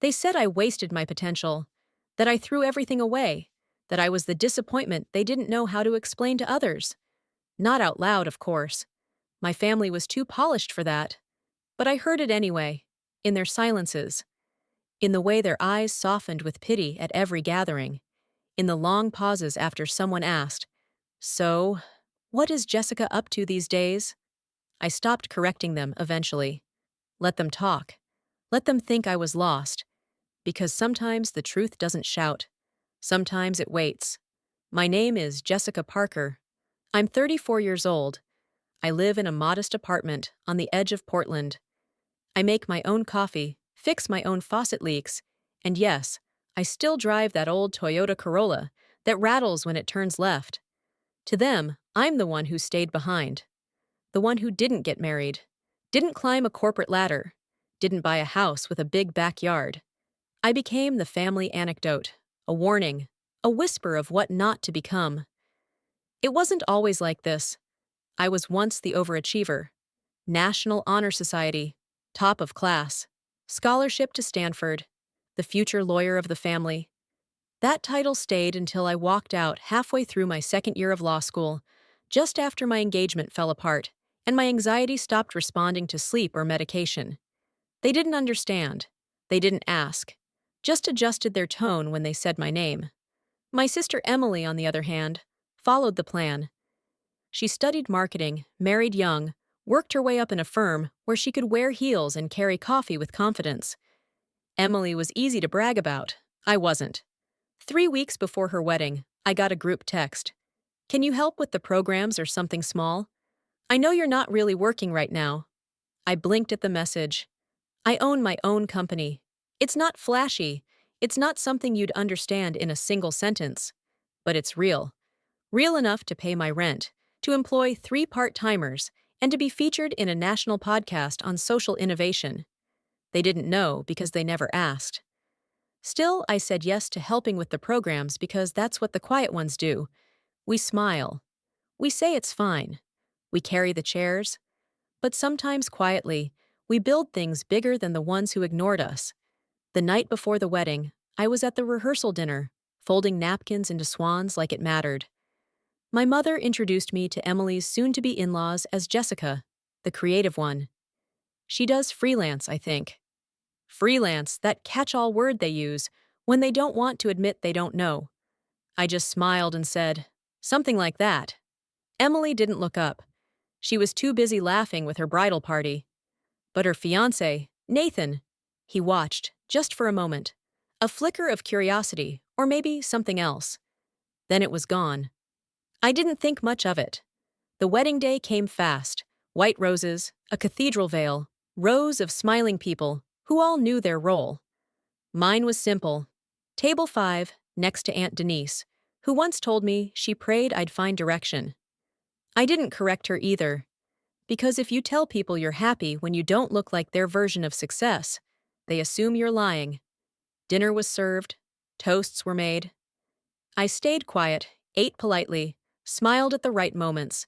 They said I wasted my potential, that I threw everything away, that I was the disappointment they didn't know how to explain to others. Not out loud, of course. My family was too polished for that. But I heard it anyway, in their silences, in the way their eyes softened with pity at every gathering, in the long pauses after someone asked, "So, what is Jessica up to these days?" I stopped correcting them eventually. Let them talk. Let them think I was lost. Because sometimes the truth doesn't shout. Sometimes it waits. My name is Jessica Parker. I'm 34 years old. I live in a modest apartment on the edge of Portland. I make my own coffee, fix my own faucet leaks, and yes, I still drive that old Toyota Corolla that rattles when it turns left. To them, I'm the one who stayed behind. The one who didn't get married, didn't climb a corporate ladder, didn't buy a house with a big backyard. I became the family anecdote, a warning, a whisper of what not to become. It wasn't always like this. I was once the overachiever. National Honor Society, top of class, scholarship to Stanford, the future lawyer of the family. That title stayed until I walked out halfway through my second year of law school, just after my engagement fell apart, and my anxiety stopped responding to sleep or medication. They didn't understand. They didn't ask. Just adjusted their tone when they said my name. My sister Emily, on the other hand, followed the plan. She studied marketing, married young, worked her way up in a firm where she could wear heels and carry coffee with confidence. Emily was easy to brag about. I wasn't. 3 weeks before her wedding, I got a group text. "Can you help with the programs or something small? I know you're not really working right now." I blinked at the message. I own my own company. It's not flashy. It's not something you'd understand in a single sentence. But it's real. Real enough to pay my rent, to employ 3 part-timers, and to be featured in a national podcast on social innovation. They didn't know because they never asked. Still, I said yes to helping with the programs because that's what the quiet ones do. We smile. We say it's fine. We carry the chairs. But sometimes quietly, we build things bigger than the ones who ignored us. The night before the wedding, I was at the rehearsal dinner, folding napkins into swans like it mattered. My mother introduced me to Emily's soon-to-be in-laws as Jessica, the creative one. She does freelance, I think. Freelance, that catch-all word they use when they don't want to admit they don't know. I just smiled and said, "Something like that." Emily didn't look up. She was too busy laughing with her bridal party. But her fiancé, Nathan, he watched, just for a moment. A flicker of curiosity, or maybe something else. Then it was gone. I didn't think much of it. The wedding day came fast. White roses, a cathedral veil, rows of smiling people who all knew their role. Mine was simple. Table 5, next to Aunt Denise, who once told me she prayed I'd find direction. I didn't correct her either. Because if you tell people you're happy when you don't look like their version of success, they assume you're lying. Dinner was served. Toasts were made. I stayed quiet, ate politely, smiled at the right moments,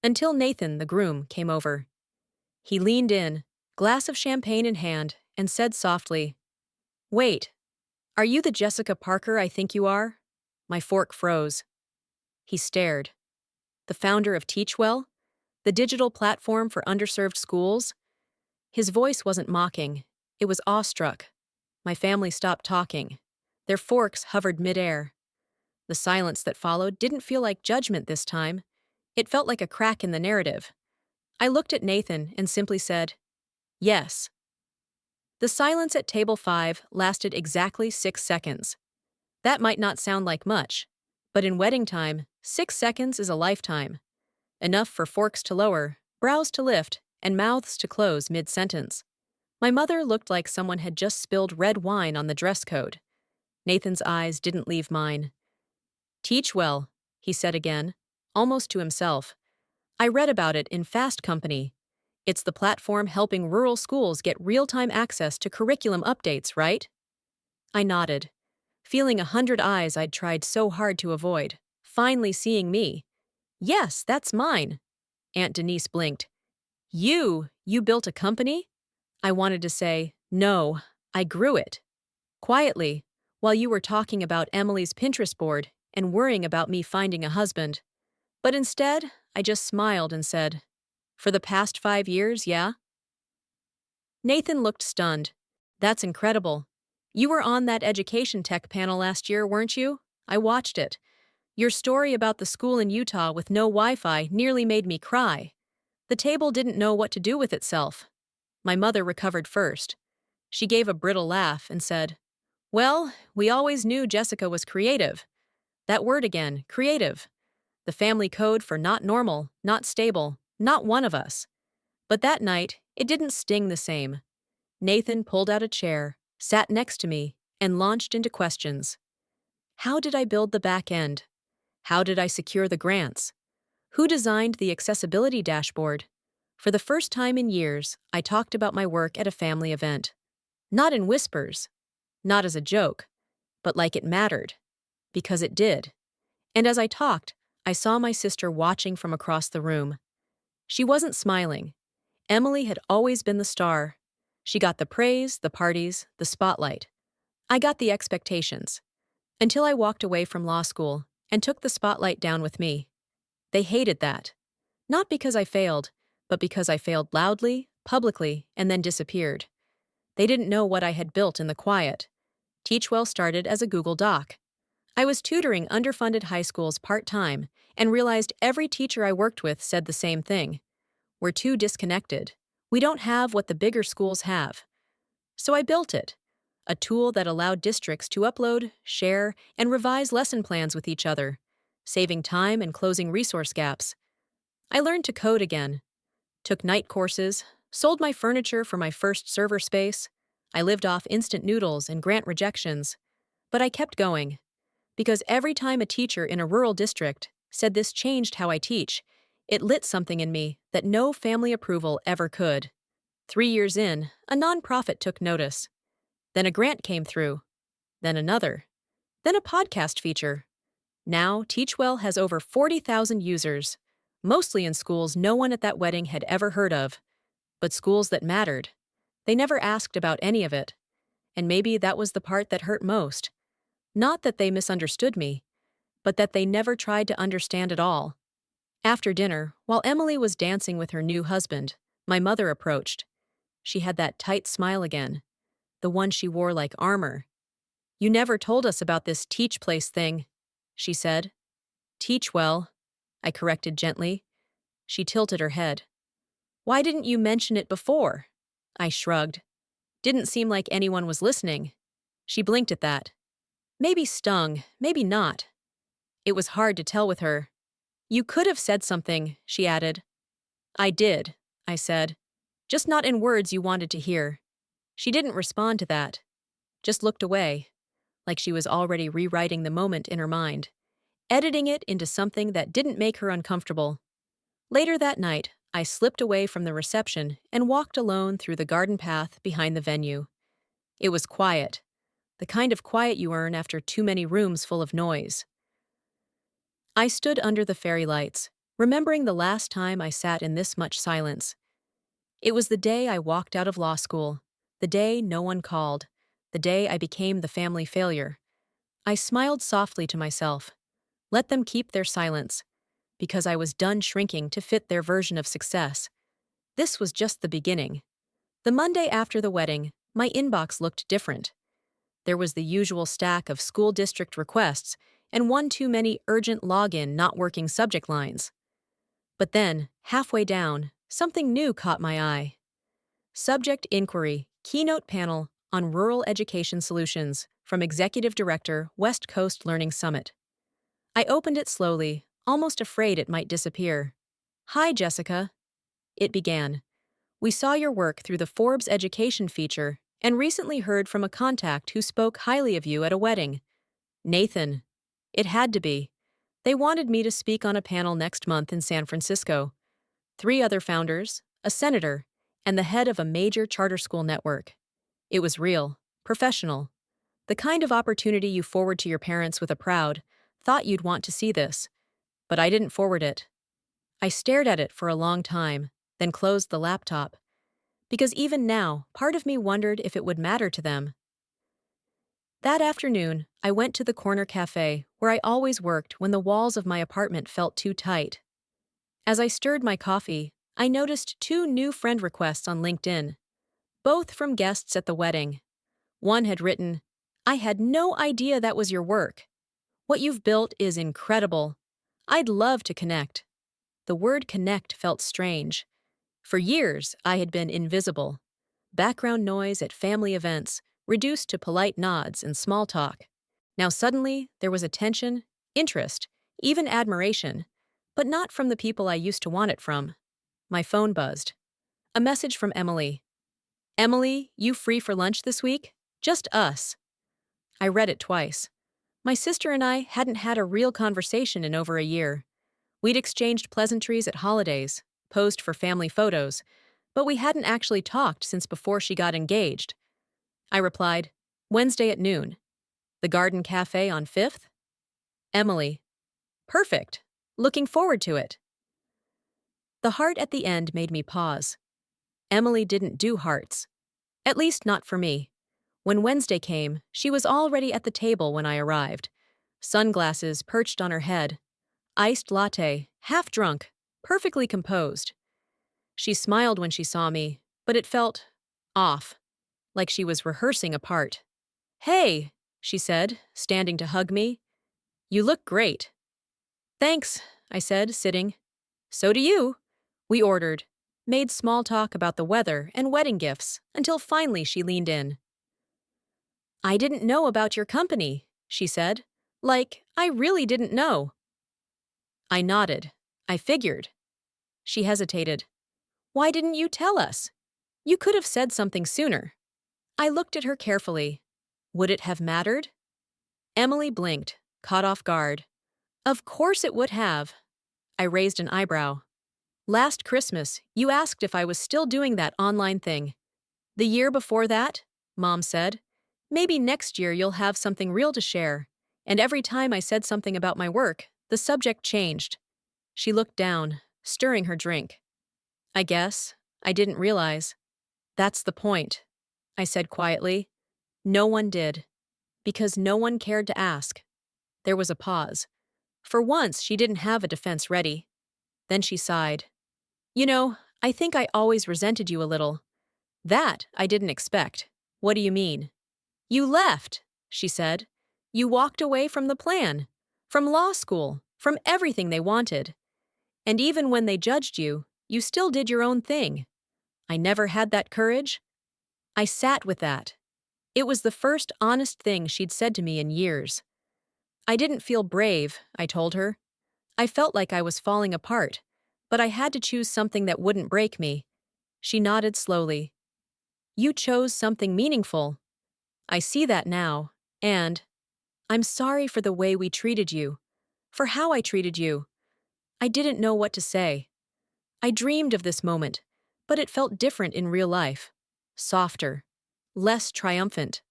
until Nathan, the groom, came over. He leaned in, glass of champagne in hand, and said softly, "Wait, are you the Jessica Parker I think you are?" My fork froze. He stared. The founder of Teachwell? The digital platform for underserved schools? His voice wasn't mocking. It was awestruck. My family stopped talking. Their forks hovered midair. The silence that followed didn't feel like judgment this time. It felt like a crack in the narrative. I looked at Nathan and simply said, "Yes." The silence at table 5 lasted exactly 6 seconds. That might not sound like much, but in wedding time, 6 seconds is a lifetime. Enough for forks to lower, brows to lift, and mouths to close mid-sentence. My mother looked like someone had just spilled red wine on the dress code. Nathan's eyes didn't leave mine. "Teach well," he said again, almost to himself. "I read about it in Fast Company. It's the platform helping rural schools get real-time access to curriculum updates, right?" I nodded, feeling 100 eyes I'd tried so hard to avoid, finally seeing me. "Yes, that's mine." Aunt Denise blinked. You built a company?" I wanted to say, "No, I grew it." Quietly, while you were talking about Emily's Pinterest board and worrying about me finding a husband. But instead, I just smiled and said, "For the past 5 years, yeah?" Nathan looked stunned. "That's incredible. You were on that education tech panel last year, weren't you? I watched it. Your story about the school in Utah with no Wi-Fi nearly made me cry. The table didn't know what to do with itself." My mother recovered first. She gave a brittle laugh and said, "Well, we always knew Jessica was creative. That word again, creative. The family code for not normal, not stable, not one of us." But that night, it didn't sting the same. Nathan pulled out a chair, sat next to me, and launched into questions. How did I build the back end? How did I secure the grants? Who designed the accessibility dashboard? For the first time in years, I talked about my work at a family event. Not in whispers, not as a joke, but like it mattered. Because it did. And as I talked, I saw my sister watching from across the room. She wasn't smiling. Emily had always been the star. She got the praise, the parties, the spotlight. I got the expectations. Until I walked away from law school and took the spotlight down with me. They hated that. Not because I failed, but because I failed loudly, publicly, and then disappeared. They didn't know what I had built in the quiet. Teachwell started as a Google Doc. I was tutoring underfunded high schools part-time and realized every teacher I worked with said the same thing. We're too disconnected. We don't have what the bigger schools have. So I built it. A tool that allowed districts to upload, share, and revise lesson plans with each other, saving time and closing resource gaps. I learned to code again, took night courses, sold my furniture for my first server space. I lived off instant noodles and grant rejections. But I kept going, because every time a teacher in a rural district said this changed how I teach, it lit something in me that no family approval ever could. 3 years in, a nonprofit took notice. Then a grant came through. Then another. Then a podcast feature. Now, Teachwell has over 40,000 users, mostly in schools no one at that wedding had ever heard of, but schools that mattered. They never asked about any of it. And maybe that was the part that hurt most. Not that they misunderstood me, but that they never tried to understand at all. After dinner, while Emily was dancing with her new husband, my mother approached. She had that tight smile again, the one she wore like armor. "You never told us about this Teach Place thing," she said. "Teachwell," I corrected gently. She tilted her head. "Why didn't you mention it before?" I shrugged. Didn't seem like anyone was listening. She blinked at that. Maybe stung, maybe not. It was hard to tell with her. "You could have said something," she added. "I did," I said. "Just not in words you wanted to hear." She didn't respond to that. Just looked away, like she was already rewriting the moment in her mind, editing it into something that didn't make her uncomfortable. Later that night, I slipped away from the reception and walked alone through the garden path behind the venue. It was quiet, the kind of quiet you earn after too many rooms full of noise. I stood under the fairy lights, remembering the last time I sat in this much silence. It was the day I walked out of law school, the day no one called, the day I became the family failure. I smiled softly to myself. Let them keep their silence, because I was done shrinking to fit their version of success. This was just the beginning. The Monday after the wedding, my inbox looked different. There was the usual stack of school district requests and one too many urgent login not working subject lines. But then, halfway down, something new caught my eye. Subject Inquiry, Keynote Panel on Rural Education Solutions from Executive Director, West Coast Learning Summit. I opened it slowly, almost afraid it might disappear. "Hi, Jessica," it began. "We saw your work through the Forbes Education feature and recently heard from a contact who spoke highly of you at a wedding. Nathan." It had to be. They wanted me to speak on a panel next month in San Francisco. 3 other founders, a senator, and the head of a major charter school network. It was real, professional. The kind of opportunity you forward to your parents with a proud, "Thought you'd want to see this." But I didn't forward it. I stared at it for a long time, then closed the laptop. Because even now, part of me wondered if it would matter to them. That afternoon, I went to the corner cafe where I always worked when the walls of my apartment felt too tight. As I stirred my coffee, I noticed two new friend requests on LinkedIn, both from guests at the wedding. One had written, "I had no idea that was your work. What you've built is incredible. I'd love to connect." The word connect felt strange. For years, I had been invisible. Background noise at family events, reduced to polite nods and small talk. Now suddenly, there was attention, interest, even admiration, but not from the people I used to want it from. My phone buzzed. A message from Emily. "Emily, you free for lunch this week? Just us." I read it twice. My sister and I hadn't had a real conversation in over a year. We'd exchanged pleasantries at holidays, posed for family photos, but we hadn't actually talked since before she got engaged. I replied, "Wednesday at noon. The Garden Cafe on 5th? Emily. "Perfect. Looking forward to it." The heart at the end made me pause. Emily didn't do hearts. At least not for me. When Wednesday came, she was already at the table when I arrived. Sunglasses perched on her head. Iced latte, half drunk, perfectly composed. She smiled when she saw me, but it felt off, like she was rehearsing a part. "Hey," she said, standing to hug me. "You look great." "Thanks," I said, sitting. "So do you." We ordered, made small talk about the weather and wedding gifts, until finally she leaned in. "I didn't know about your company," she said. Like, I really didn't know. I nodded. I figured. She hesitated. "Why didn't you tell us? You could have said something sooner." I looked at her carefully. Would it have mattered? Emily blinked, caught off guard. "Of course it would have." I raised an eyebrow. "Last Christmas, you asked if I was still doing that online thing. The year before that," Mom said, "maybe next year you'll have something real to share." And every time I said something about my work, the subject changed. She looked down, stirring her drink. "I guess I didn't realize." "That's the point," I said quietly. "No one did. Because no one cared to ask." There was a pause. For once, she didn't have a defense ready. Then she sighed. "You know, I think I always resented you a little." "That I didn't expect." "What do you mean?" "You left," she said. "You walked away from the plan, from law school, from everything they wanted. And even when they judged you, you still did your own thing." I never had that courage. I sat with that. It was the first honest thing she'd said to me in years. "I didn't feel brave," I told her. "I felt like I was falling apart, but I had to choose something that wouldn't break me." She nodded slowly. "You chose something meaningful." "I see that now, and I'm sorry for the way we treated you, for how I treated you." I didn't know what to say. I dreamed of this moment, but it felt different in real life. Softer, less triumphant,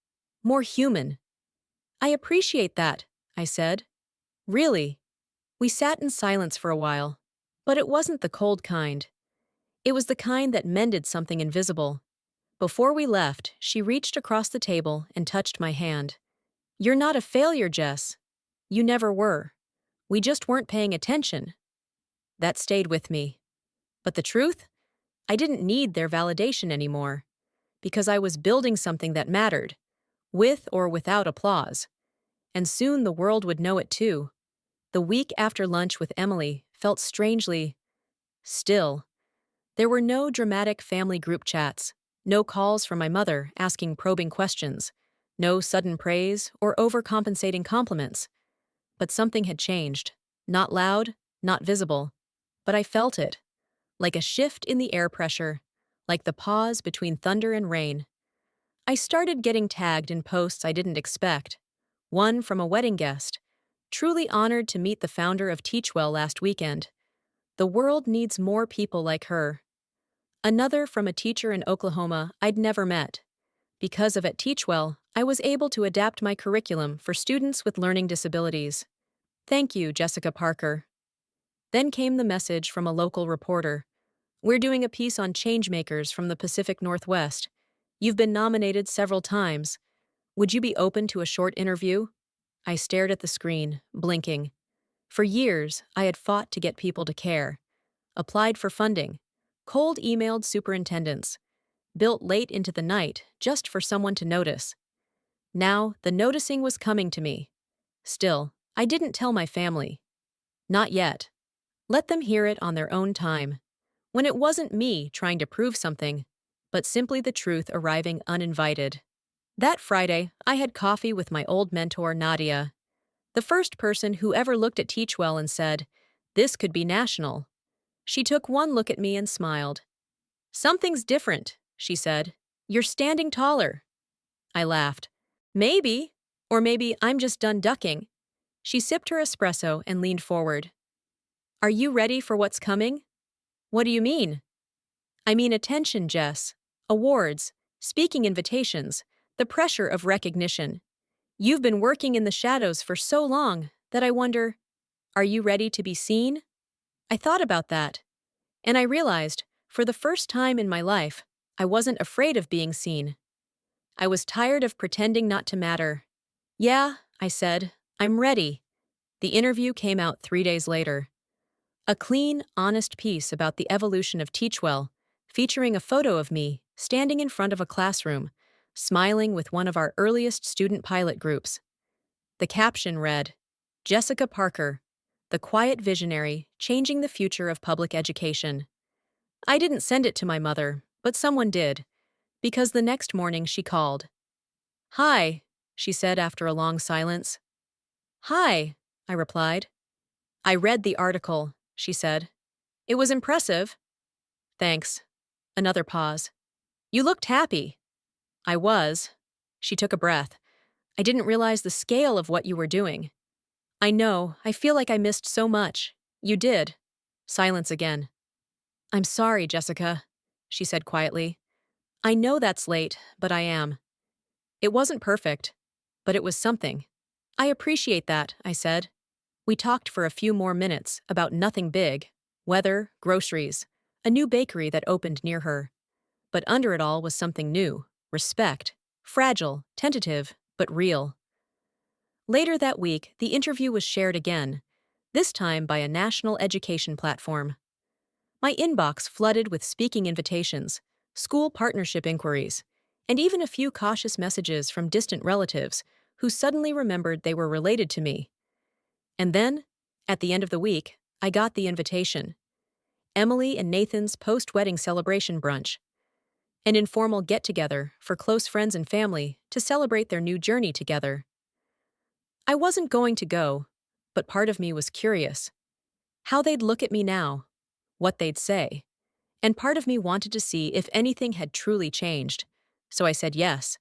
more human. "I appreciate that," I said. "Really." We sat in silence for a while, but it wasn't the cold kind. It was the kind that mended something invisible. Before we left, she reached across the table and touched my hand. "You're not a failure, Jess. You never were. We just weren't paying attention." That stayed with me. But the truth? I didn't need their validation anymore. Because I was building something that mattered, with or without applause. And soon the world would know it too. The week after lunch with Emily felt strangely still. There were no dramatic family group chats, no calls from my mother asking probing questions, no sudden praise or overcompensating compliments. But something had changed. Not loud, not visible. But I felt it. Like a shift in the air pressure. Like the pause between thunder and rain. I started getting tagged in posts I didn't expect. One from a wedding guest. "Truly honored to meet the founder of Teachwell last weekend. The world needs more people like her." Another from a teacher in Oklahoma I'd never met. Because of at Teachwell, I was able to adapt my curriculum for students with learning disabilities. "Thank you, Jessica Parker." Then came the message from a local reporter. "We're doing a piece on changemakers from the Pacific Northwest. You've been nominated several times. Would you be open to a short interview? I stared at the screen, blinking. For years, I had fought to get people to care. Applied for funding. Cold emailed superintendents. Built late into the night just for someone to notice. Now, the noticing was coming to me. Still, I didn't tell my family. Not yet. Let them hear it on their own time. When it wasn't me trying to prove something, but simply the truth arriving uninvited. That Friday, I had coffee with my old mentor, Nadia, the first person who ever looked at Teachwell and said, "This could be national." She took one look at me and smiled. "Something's different," she said. "You're standing taller." I laughed. "Maybe. Or maybe I'm just done ducking." She sipped her espresso and leaned forward. "Are you ready for what's coming?" "What do you mean?" "I mean attention, Jess. Awards, speaking invitations, the pressure of recognition. You've been working in the shadows for so long that I wonder, are you ready to be seen?" I thought about that, and I realized, for the first time in my life, I wasn't afraid of being seen. I was tired of pretending not to matter. "Yeah," I said, "I'm ready." The interview came out 3 days later. A clean, honest piece about the evolution of Teachwell, featuring a photo of me standing in front of a classroom, smiling with one of our earliest student pilot groups. The caption read, "Jessica Parker, the quiet visionary changing the future of public education." I didn't send it to my mother, but someone did, because the next morning she called. "Hi," she said after a long silence. "Hi," I replied. "I read the article," she said. "It was impressive." "Thanks." Another pause. "You looked happy." "I was." She took a breath. "I didn't realize the scale of what you were doing." "I know, I feel like I missed so much." "You did." Silence again. "I'm sorry, Jessica," she said quietly. "I know that's late, but I am. It wasn't perfect, but it was something." "I appreciate that," I said. We talked for a few more minutes about nothing big, weather, groceries, a new bakery that opened near her. But under it all was something new, respect, fragile, tentative, but real. Later that week, the interview was shared again, this time by a national education platform. My inbox flooded with speaking invitations, school partnership inquiries, and even a few cautious messages from distant relatives who suddenly remembered they were related to me. And then, at the end of the week, I got the invitation. Emily and Nathan's post-wedding celebration brunch. An informal get-together for close friends and family to celebrate their new journey together. I wasn't going to go, but part of me was curious. How they'd look at me now, what they'd say. And part of me wanted to see if anything had truly changed, so I said yes.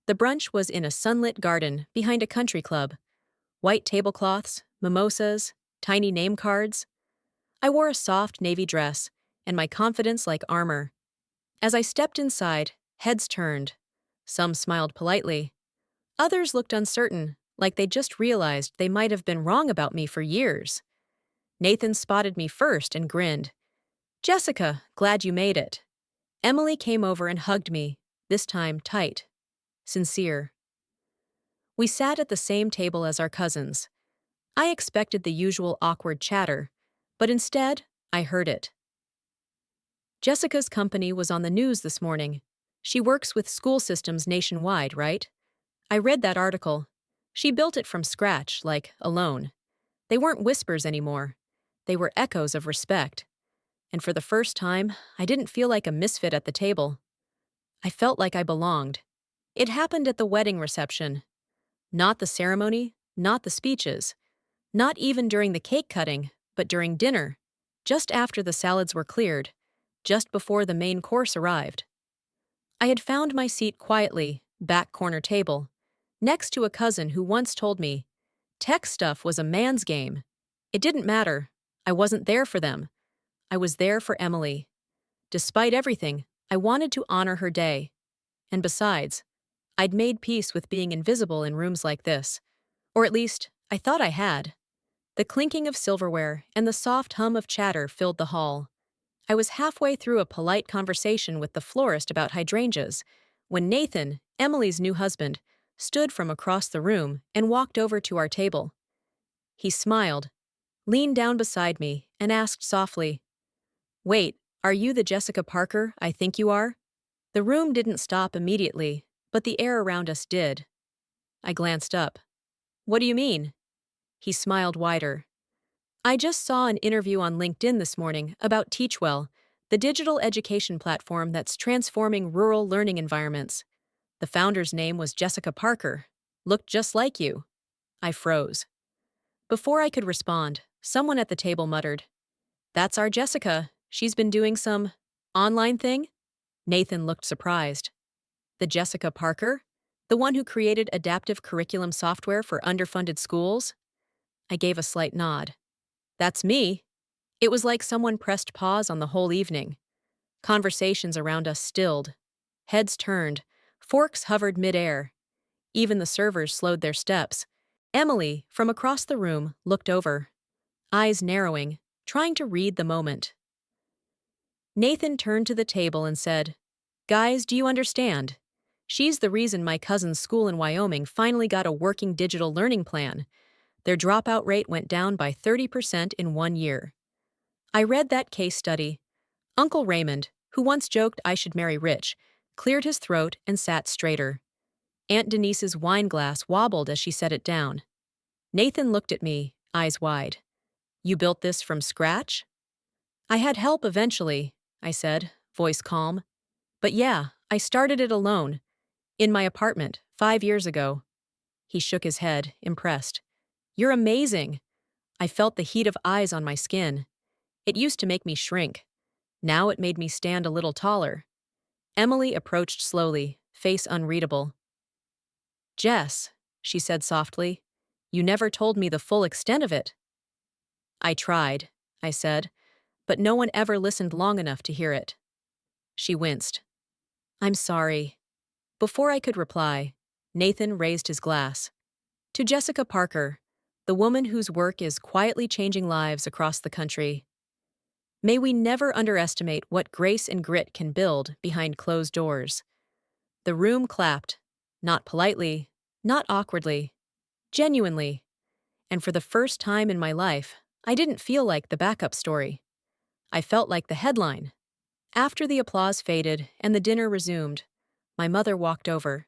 The brunch was in a sunlit garden behind a country club. White tablecloths, mimosas, tiny name cards. I wore a soft navy dress, and my confidence like armor. As I stepped inside, heads turned. Some smiled politely. Others looked uncertain, like they just realized they might have been wrong about me for years. Nathan spotted me first and grinned. "Jessica, glad you made it." Emily came over and hugged me, this time tight. Sincere. We sat at the same table as our cousins. I expected the usual awkward chatter, but instead, I heard it. "Jessica's company was on the news this morning. She works with school systems nationwide, right? I read that article. She built it from scratch, like, alone. They weren't whispers anymore. They were echoes of respect. And for the first time, I didn't feel like a misfit at the table. I felt like I belonged. It happened at the wedding reception. Not the ceremony, not the speeches. Not even during the cake cutting, but during dinner. Just after the salads were cleared. Just before the main course arrived. I had found my seat quietly, back corner table, next to a cousin who once told me, tech stuff was a man's game. It didn't matter. I wasn't there for them. I was there for Emily. Despite everything, I wanted to honor her day. And besides, I'd made peace with being invisible in rooms like this. Or at least, I thought I had. The clinking of silverware and the soft hum of chatter filled the hall. I was halfway through a polite conversation with the florist about hydrangeas when Nathan, Emily's new husband, stood from across the room and walked over to our table. He smiled, leaned down beside me, and asked softly, "Wait, are you the Jessica Parker I think you are?" The room didn't stop immediately, but the air around us did. I glanced up. "What do you mean?" He smiled wider. "I just saw an interview on LinkedIn this morning about Teachwell, the digital education platform that's transforming rural learning environments. The founder's name was Jessica Parker. Looked just like you." I froze. Before I could respond, someone at the table muttered, "That's our Jessica. She's been doing some online thing?" Nathan looked surprised. "The Jessica Parker? The one who created adaptive curriculum software for underfunded schools?" I gave a slight nod. "That's me." It was like someone pressed pause on the whole evening. Conversations around us stilled. Heads turned. Forks hovered midair. Even the servers slowed their steps. Emily, from across the room, looked over, eyes narrowing, trying to read the moment. Nathan turned to the table and said, "Guys, do you understand? She's the reason my cousin's school in Wyoming finally got a working digital learning plan. Their dropout rate went down by 30% in 1 year. I read that case study." Uncle Raymond, who once joked I should marry rich, cleared his throat and sat straighter. Aunt Denise's wine glass wobbled as she set it down. Nathan looked at me, eyes wide. "You built this from scratch?" "I had help eventually," I said, voice calm. "But yeah, I started it alone, in my apartment, 5 years ago." He shook his head, impressed. "You're amazing." I felt the heat of eyes on my skin. It used to make me shrink. Now it made me stand a little taller. Emily approached slowly, face unreadable. "Jess," she said softly, "you never told me the full extent of it." "I tried," I said, "but no one ever listened long enough to hear it." She winced. "I'm sorry." Before I could reply, Nathan raised his glass. "To Jessica Parker, the woman whose work is quietly changing lives across the country. May we never underestimate what grace and grit can build behind closed doors." The room clapped, not politely, not awkwardly, genuinely. And for the first time in my life, I didn't feel like the backup story. I felt like the headline. After the applause faded and the dinner resumed, my mother walked over.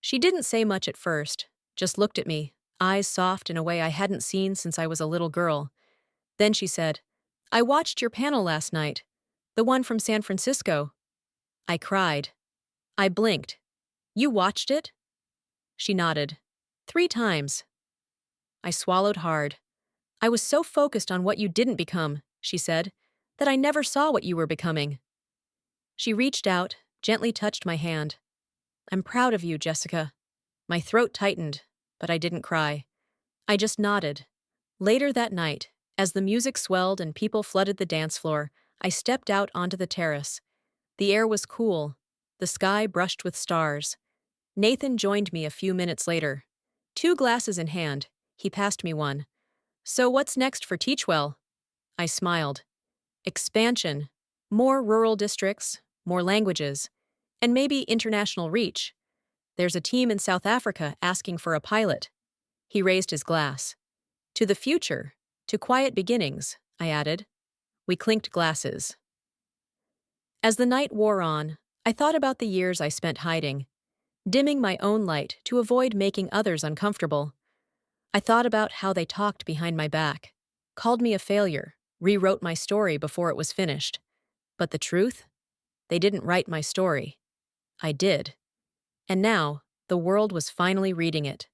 She didn't say much at first, just looked at me, eyes soft in a way I hadn't seen since I was a little girl. Then she said, "I watched your panel last night, the one from San Francisco." I cried. I blinked. "You watched it?" She nodded. "3 times." I swallowed hard. "I was so focused on what you didn't become," she said, "that I never saw what you were becoming." She reached out, gently touched my hand. "I'm proud of you, Jessica." My throat tightened, but I didn't cry. I just nodded. Later that night, as the music swelled and people flooded the dance floor, I stepped out onto the terrace. The air was cool, the sky brushed with stars. Nathan joined me a few minutes later. 2 glasses in hand, he passed me one. "So what's next for Teachwell?" I smiled. "Expansion. More rural districts, more languages, and maybe international reach. There's a team in South Africa asking for a pilot." He raised his glass. "To the future, to quiet beginnings," I added. We clinked glasses. As the night wore on, I thought about the years I spent hiding, dimming my own light to avoid making others uncomfortable. I thought about how they talked behind my back, called me a failure, rewrote my story before it was finished. But the truth? They didn't write my story. I did. And now, the world was finally reading it.